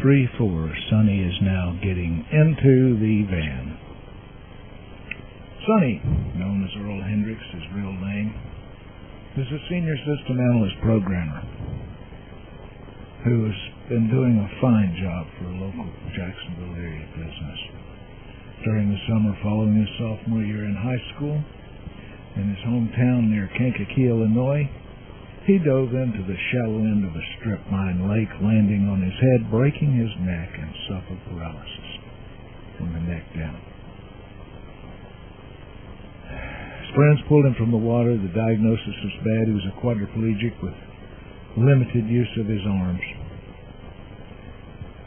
3-4. Sonny is now getting into the van. Sonny, known as Earl Hendricks, his real name, is a senior system analyst programmer who has been doing a fine job for a local Jacksonville area business. During the summer following his sophomore year in high school, in his hometown near Kankakee, Illinois, he dove into the shallow end of a strip mine lake, landing on his head, breaking his neck, and suffered paralysis from the neck down. His friends pulled him from the water. The diagnosis was bad. He was a quadriplegic with limited use of his arms.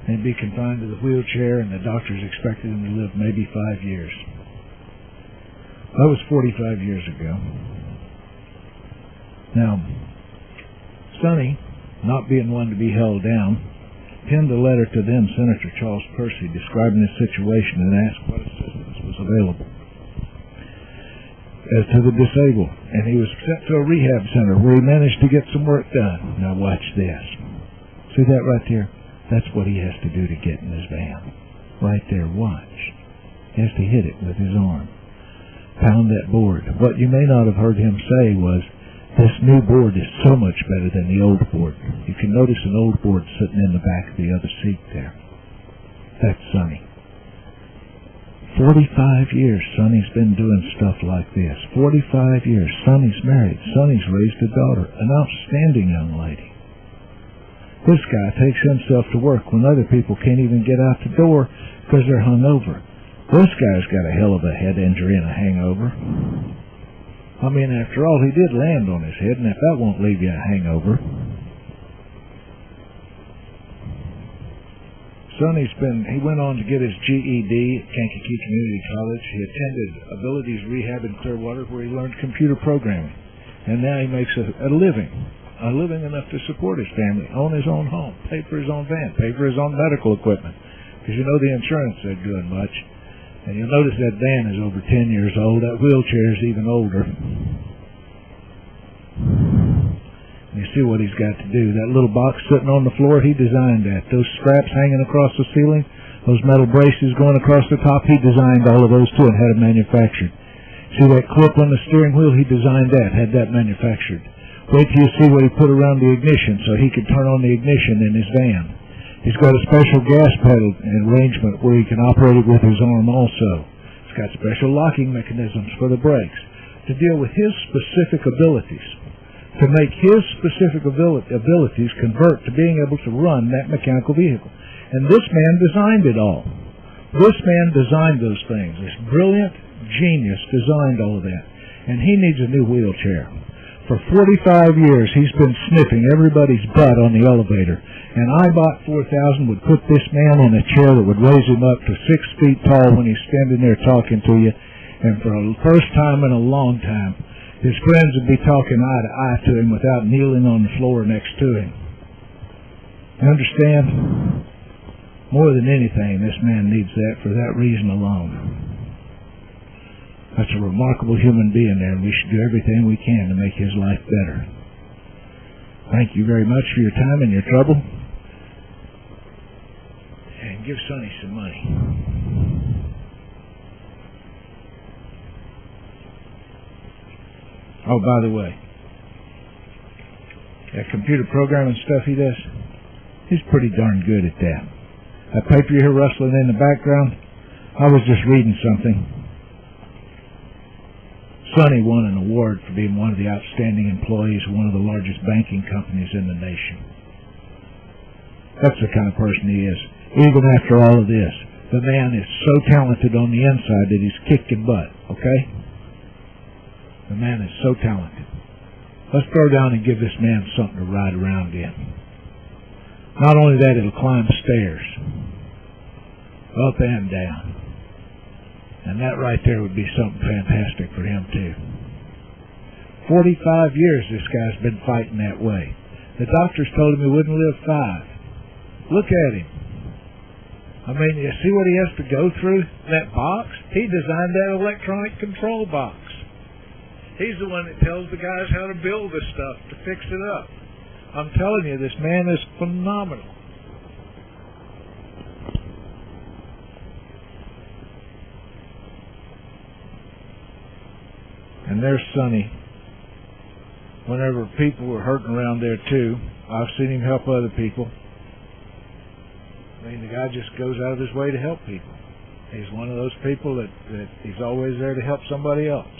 He'd be confined to the wheelchair, and the doctors expected him to live maybe 5 years. That was 45 years ago. Now, Sonny, not being one to be held down, penned a letter to then Senator Charles Percy describing his situation and asked what assistance was available as to the disabled. And he was sent to a rehab center where he managed to get some work done. Now watch this. See that right there? That's what he has to do to get in his van. Right there, watch. He has to hit it with his arm. Pound that board. What you may not have heard him say was, this new board is so much better than the old board. You can notice an old board sitting in the back of the other seat there. That's Sonny. 45 years Sonny's been doing stuff like this. 45 years. Sonny's married. Sonny's raised a daughter. An outstanding young lady. This guy takes himself to work when other people can't even get out the door because they're hungover. This guy's got a hell of a head injury and a hangover. I mean, after all, he did land on his head, and if that won't leave you a hangover. He went on to get his GED at Kankakee Community College. He attended Abilities Rehab in Clearwater, where he learned computer programming. And now he makes a living enough to support his family, own his own home, pay for his own van, pay for his own medical equipment. Because you know the insurance isn't doing much. And you'll notice that van is over 10 years old. That wheelchair is even older. And you see what he's got to do. That little box sitting on the floor, he designed that. Those straps hanging across the ceiling, those metal braces going across the top, he designed all of those too and had them manufactured. See that clip on the steering wheel? He designed that, had that manufactured. Wait till you see what he put around the ignition so he could turn on the ignition in his van. He's got a special gas pedal arrangement where he can operate it with his arm also. He's got special locking mechanisms for the brakes to deal with his specific abilities, to make his specific abilities convert to being able to run that mechanical vehicle. And this man designed it all. This man designed those things. This brilliant genius designed all of that. And he needs a new wheelchair. For 45 years, he's been sniffing everybody's butt on the elevator. And iBot 4000 would put this man in a chair that would raise him up to 6 feet tall when he's standing there talking to you. And for the first time in a long time, his friends would be talking eye to eye to him without kneeling on the floor next to him. You understand? More than anything, this man needs that for that reason alone. That's a remarkable human being there, and we should do everything we can to make his life better. Thank you very much for your time and your trouble. And give Sonny some money. Oh, by the way, that computer programming stuff he does, he's pretty darn good at that. That paper you hear rustling in the background, I was just reading something. Sonny won an award for being one of the outstanding employees of one of the largest banking companies in the nation. That's the kind of person he is. Even after all of this, the man is so talented on the inside that he's kicking butt, okay? The man is so talented. Let's throw down and give this man something to ride around in. Not only that, it'll climb stairs, up and down. And that right there would be something fantastic for him, too. 45 years this guy's been fighting that way. The doctors told him he wouldn't live 5. Look at him. I mean, you see what he has to go through? That box? He designed that electronic control box. He's the one that tells the guys how to build this stuff, to fix it up. I'm telling you, this man is phenomenal. And there's Sonny. Whenever people were hurting around there too, I've seen him help other people. I mean, the guy just goes out of his way to help people. He's one of those people that he's always there to help somebody else.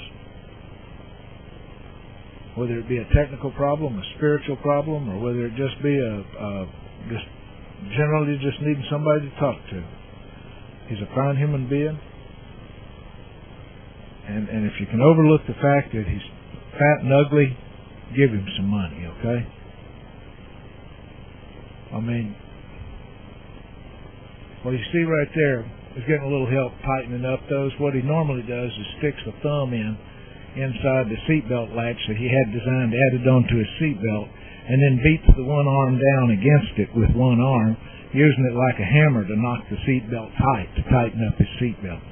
Whether it be a technical problem, a spiritual problem, or whether it just be just generally just needing somebody to talk to. He's a fine human being. And if you can overlook the fact that he's fat and ugly, give him some money, okay? I mean, well, you see right there, he's getting a little help tightening up those. What he normally does is sticks the thumb inside the seatbelt latch that he had designed added onto his seatbelt, and then beats the one arm down against it with one arm, using it like a hammer to knock the seatbelt tight, to tighten up his seatbelt.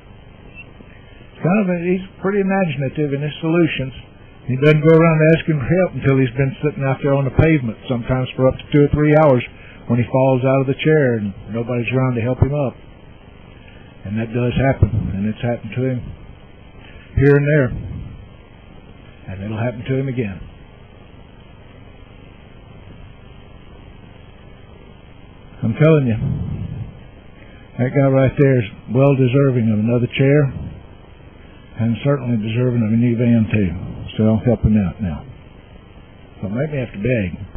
He's pretty imaginative in his solutions. He doesn't go around asking for help until he's been sitting out there on the pavement, sometimes for up to 2 or 3 hours, when he falls out of the chair and nobody's around to help him up. And that does happen, and it's happened to him here and there. And it'll happen to him again. I'm telling you, that guy right there is well deserving of another chair, and certainly deserving of a new van too. So I'll help him out now. But maybe I have to beg.